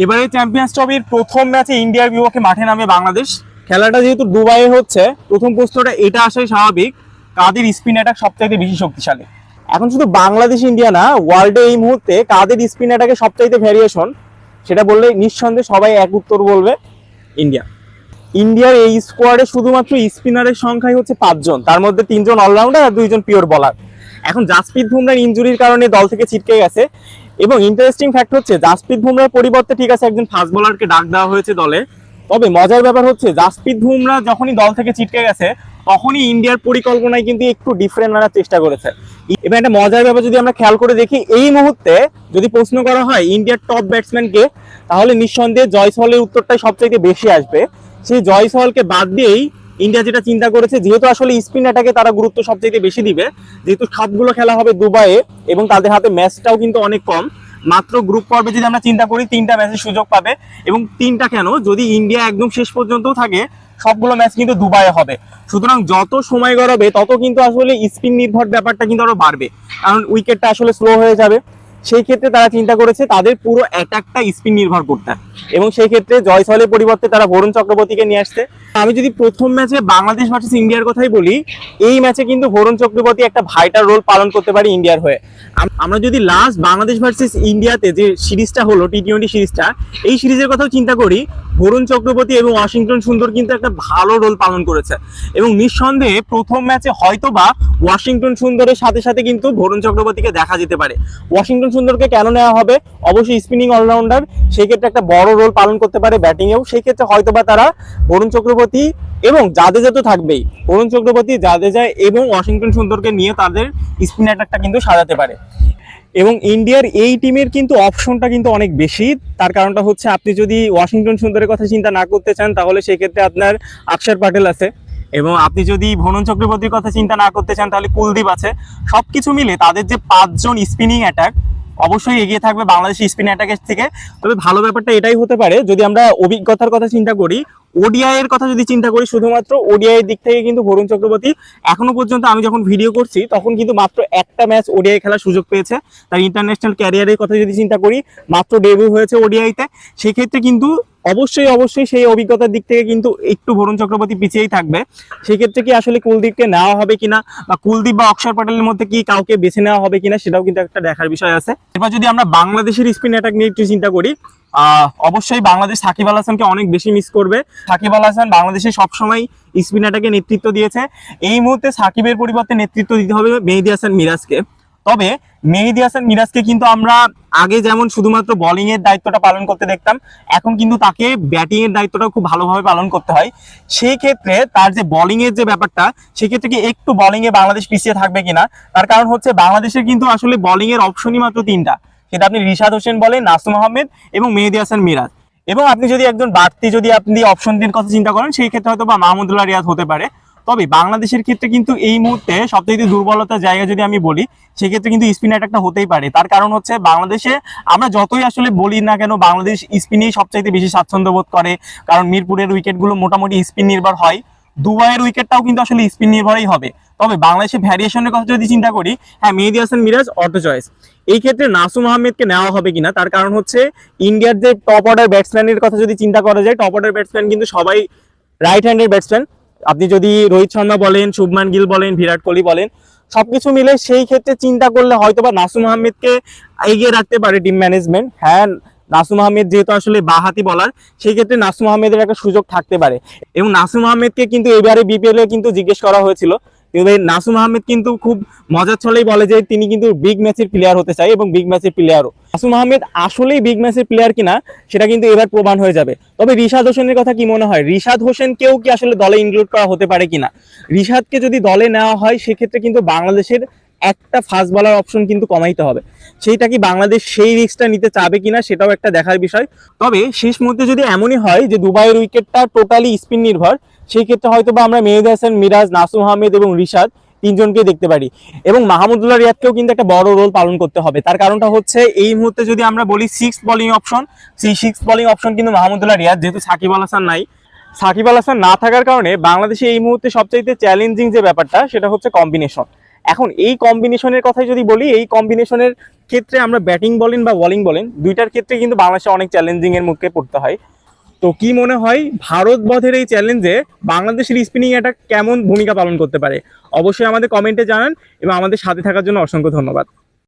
এবারে চ্যাম্পিয়ন্স ট্রফির প্রথম ম্যাচে ইন্ডিয়ার বিপক্ষে মাঠে নামে বাংলাদেশ। খেলাটা যেহেতু দুবাইয়ে হচ্ছে, প্রথম প্রশ্নটা এটা আসাই স্বাভাবিক, কাদের স্পিন অ্যাটাক সবচাইতে বেশি শক্তিশালী। এখন শুধু বাংলাদেশ ইন্ডিয়া না, ওয়ার্ল্ডে এই মুহূর্তে কাদের স্পিন অ্যাটাকে সবচাইতে ভ্যারিয়েশন, সেটা বললে নিঃসন্দেহে সবাই এক উত্তর বলবে, ইন্ডিয়া। ইন্ডিয়ার এই স্কোয়াডে শুধুমাত্র স্পিনারের সংখ্যাই হচ্ছে 5 জন, তার মধ্যে 3 জন অলরাউন্ডার আর 2 জন পিওর বলার। এখন জাসপ্রীত বুমরার ইনজুরির কারণে দল থেকে ছিটকে গেছে, এবং ইন্টারেস্টিং ফ্যাক্ট হচ্ছে জাসপ্রীত বুমরার পরিবর্তে ঠিক আছে একজন ফাস্ট বোলারকে ডাক দেওয়া হয়েছে দলে, তবে মজার ব্যাপার হচ্ছে জাসপ্রীত বুমরা যখনই দল থেকে ছিটকে গেছে তখনই ইন্ডিয়ার পরিকল্পনায় কিন্তু একটু ডিফারেন্ট আনার চেষ্টা করেছে। এবার একটা মজার ব্যাপার যদি আমরা খেয়াল করে দেখি, এই মুহূর্তে যদি প্রশ্ন করা হয় ইন্ডিয়ার টপ ব্যাটসম্যান কে, তাহলে নিঃসন্দেহে জয়সওয়ালের উত্তরটাই সবচাইতে বেশি আসবে। সেই জয়সওয়ালকে বাদ দিয়েই ইন্ডিয়া যেটা চিন্তা করেছে, যেহেতু আসলে স্পিন অ্যাটাকে তারা গুরুত্ব সবচাইতে বেশি দিবে, যেহেতু সবগুলো খেলা হবে দুবাইয়ে এবং তাদের হাতে ম্যাচটাও কিন্তু অনেক কম, মাত্র গ্রুপ পর্বে যদি আমরা চিন্তা করি 3টা ম্যাচের সুযোগ পাবে, এবং 3টা কেন, যদি ইন্ডিয়া একদম শেষ পর্যন্ত থাকে সবগুলো ম্যাচ কিন্তু দুবাইয়ে হবে। সুতরাং যত সময় গড়াবে তত কিন্তু আসলে স্পিন নির্ভর ব্যাপারটা কিন্তু আরো বাড়বে, কারণ উইকেটটা আসলে স্লো হয়ে যাবে। সেই ক্ষেত্রে তারা চিন্তা করেছে তাদের পুরো অ্যাটাকটা স্পিন নির্ভর করতে, এবং সেই ক্ষেত্রে জয়সওয়ালের পরিবর্তে তারা বরুণ চক্রবর্তীকে নিয়ে আসছে। আমি যদি প্রথম ম্যাচে বাংলাদেশ ভার্সেস ইন্ডিয়ার কথাই বলি, এই ম্যাচে কিন্তু বরুণ চক্রবর্তী একটা ভাইটাল রোল পালন করতে পারে ইন্ডিয়ার হয়ে। আমরা যদি লাস্ট বাংলাদেশ ভার্সেস ইন্ডিয়াতে যে সিরিজটা হলো টি20 সিরিজটা, এই সিরিজের কথাও চিন্তা করি, বরুণ চক্রবর্তী এবং ওয়াশিংটন সুন্দর কিন্তু একটা ভালো রোল পালন করেছে, এবং নিঃসন্দেহে প্রথম ম্যাচে হয়তোবা ওয়াশিংটন সুন্দরের সাথে সাথে কিন্তু বরুণ চক্রবর্তীকে দেখা যেতে পারে। ওয়াশিংটন সুন্দরকে কেন নেওয়া হবে, অবশ্যই স্পিনিং অলরাউন্ডার, সেই ক্ষেত্রে একটা বড় রোল পালন করতে পারে ব্যাটিংয়েও, সেই ক্ষেত্রে হয়তোবা তারা বরুণ চক্রবর্তী এবং জাদেজা তো থাকবেই, বরুণ চক্রবর্তী, জাদেজা এবং ওয়াশিংটন সুন্দরকে নিয়ে তাদের স্পিন অ্যাটাকটা কিন্তু সাজাতে পারে। এবং ইন্ডিয়ার এই টিমের কিন্তু অপশনটা কিন্তু অনেক বেশি, তার কারণটা হচ্ছে আপনি যদি ওয়াশিংটন সুন্দরের কথা চিন্তা না করতে চান তাহলে সেক্ষেত্রে আপনার অক্ষর প্যাটেল আছে, এবং আপনি যদি বরুণ চক্রবর্তীর কথা চিন্তা না করতে চান তাহলে কুলদীপ আছে। সবকিছু মিলে তাদের যে 5 জন স্পিনিং অ্যাটাক অবশ্যই এগিয়ে থাকবে বাংলাদেশি স্পিন অ্যাটাকের থেকে। তবে ভালো ব্যাপারটা এটাই হতে পারে, যদি আমরা অভিজ্ঞতার কথা চিন্তা করি, ওডিআই এর কথা যদি চিন্তা করি, শুধুমাত্র ওডিআই এর দিক থেকে কিন্তু বরুণ চক্রবর্তী এখনো পর্যন্ত, আমি যখন ভিডিও করছি তখন কিন্তু মাত্র একটা ম্যাচ ওডিআই খেলার সুযোগ পেয়েছে। তার ইন্টারন্যাশনাল ক্যারিয়ারের কথা যদি চিন্তা করি, মাত্র ডেবিউ হয়েছে ওডিআইতে, সেই ক্ষেত্রে কিন্তু অবশ্যই সেই অভিজ্ঞতার দিক থেকে কিন্তু একটু বরুণ চক্রবর্তী পিছিয়েই থাকবে। সেই ক্ষেত্রে কি আসলে কুলদীপকে নেওয়া হবে কিনা, বা কুলদীপ বা অক্ষর প্যাটেলের মধ্যে কি কাউকে বেছে নেওয়া হবে কিনা, সেটাও কিন্তু একটা দেখার বিষয় আছে। এবার যদি আমরা বাংলাদেশের স্পিন অ্যাটাক নিয়ে একটু চিন্তা করি, অবশ্যই বাংলাদেশ সাকিব আল হাসানকে অনেক বেশি মিস করবে। সাকিব আল হাসান বাংলাদেশে সবসময় স্পিন অ্যাটাকে নেতৃত্ব দিয়েছে, এই মুহূর্তে সাকিবের পরিবর্তে নেতৃত্ব দিতে হবে মেহেদী হাসান মিরাজকে। তবে মেহেদী হাসান মিরাজকে কিন্তু আমরা আগে যেমন শুধুমাত্র বোলিং এর দায়িত্বটা পালন করতে দেখতাম, এখন কিন্তু তাকে ব্যাটিং এর দায়িত্বটা খুব ভালোভাবে পালন করতে হয়। সেই ক্ষেত্রে তার যে বোলিং এর যে ব্যাপারটা, সেক্ষেত্রে কি একটু বোলিং এ বাংলাদেশ পিছিয়ে থাকবে কিনা, তার কারণ হচ্ছে বাংলাদেশের কিন্তু আসলে বোলিং এর অপশনই মাত্র 3টা, সেটা আপনি রিশাদ হোসেন বলেন, নাসুম আহমেদ এবং মেহেদী হাসান মিরাজ। এবং আপনি যদি একজন বাড়তি যদি আপনি অপশনটির কথা চিন্তা করেন, সেই ক্ষেত্রে হয়তো বা মাহমুদুল্লাহ রিয়াদ হতে পারে। তবে বাংলাদেশের ক্ষেত্রে কিন্তু এই মুহূর্তে সবথেকে দুর্বলতার জায়গা যদি আমি বলি, সেক্ষেত্রে কিন্তু স্পিন অ্যাটাকটা হতেই পারে। তার কারণ হচ্ছে বাংলাদেশে আমরা যতই আসলে বলি না কেন, বাংলাদেশ স্পিনেই সবচাইতে বেশি স্বাচ্ছন্দ্য বোধ করে, কারণ মিরপুরের উইকেটগুলো মোটামুটি স্পিন নির্ভর হয়, দুবাইয়ের উইকেটটাও কিন্তু আসলে স্পিন নির্ভরই হবে। তবে বাংলাদেশের ভ্যারিয়েশনের কথা যদি চিন্তা করি, হ্যাঁ মেহেদী হাসান মিরাজ অটো চয়েস। এই ক্ষেত্রে নাসুম আহমেদকে নেওয়া হবে কিনা, তার কারণ হচ্ছে ইন্ডিয়ার যে টপ অর্ডার ব্যাটসম্যানের কথা যদি চিন্তা করা যায়, টপ অর্ডার ব্যাটসম্যান কিন্তু সবাই রাইট হ্যান্ডের ব্যাটসম্যান। আপনি যদি রোহিত শর্মা বলেন, শুভমান গিল বলেন, বিরাট কোহলি বলেন, সবকিছু মিলে সেই ক্ষেত্রে চিন্তা করলে হয়তোবা নাসুম আহমেদকে এগিয়ে রাখতে পারে টিম ম্যানেজমেন্ট। হ্যাঁ নাসুম আহমেদ যেহেতু আসলে বাঁহাতি বলার, সেই ক্ষেত্রে নাসুম আহমেদের একটা সুযোগ থাকতে পারে। এবং নাসুম আহমেদকে কিন্তু এবারে বিপিএল এ কিন্তু জিজ্ঞেস করা হয়েছিল, নাসুম আহমেদ কিন্তু খুব মজার ছলেই বলে যে তিনি কিন্তু বিগ ম্যাচের প্লেয়ার হতে চায় এবং বিগ ম্যাচের প্লেয়ারও। নাসুম আহমেদ আসলেই বিগ ম্যাচের প্লেয়ার কিনা সেটা কিন্তু এবার প্রমাণ হয়ে যাবে। তবে রিশাদ হোসেনের কথা কি মনে হয়, রিশাদ হোসেনকেও কি আসলে দলে ইনক্লুড করা হতে পারে কিনা? রিশাদকে যদি দলে নেওয়া হয়, সেক্ষেত্রে কিন্তু বাংলাদেশের একটা ফাস্ট বলার অপশন কিন্তু কমাইতে হবে। সেইটা কি বাংলাদেশ সেই রিস্কটা নিতে চাবে কিনা, সেটাও একটা দেখার বিষয়। তবে শেষ মুহূর্তে যদি এমনই হয় যে দুবাইয়ের উইকেটটা টোটালি স্পিন নির্ভর, সেই ক্ষেত্রে হয়তো বা আমরা মেহেদী হাসান মিরাজ, নাসুম আহমেদ এবং রিশাদ 3 জনকে দেখতে পারি। এবং মাহমুদুল্লাহ রিয়াদকেও কিন্তু একটা বড় রোল পালন করতে হবে। তার কারণটা হচ্ছে এই মুহূর্তে যদি আমরা বলি 6th বোলিং অপশন, সেই 6th বোলিং অপশন কিন্তু মাহমুদুল্লাহ রিয়াদ, যেহেতু সাকিব আল হাসান নাই। সাকিব আল হাসান না থাকার কারণে বাংলাদেশে এই মুহূর্তে সবচাইতে চ্যালেঞ্জিং যে ব্যাপারটা, সেটা হচ্ছে কম্বিনেশন। এখন এই কম্বিনেশনের কথাই যদি বলি, এই কম্বিনেশনের ক্ষেত্রে আমরা ব্যাটিং বলেন বা বোলিং বলেন দুইটার ক্ষেত্রে কিন্তু বাংলাদেশে অনেক চ্যালেঞ্জিং এর মুখে পড়তে হয়। তো কি মনে হয় ভারত বধের এই চ্যালেঞ্জে বাংলাদেশের স্পিনিং অ্যাটাক কেমন ভূমিকা পালন করতে পারে? অবশ্যই আমাদের কমেন্টে জানান এবং আমাদের সাথে থাকার জন্য অসংখ্য ধন্যবাদ।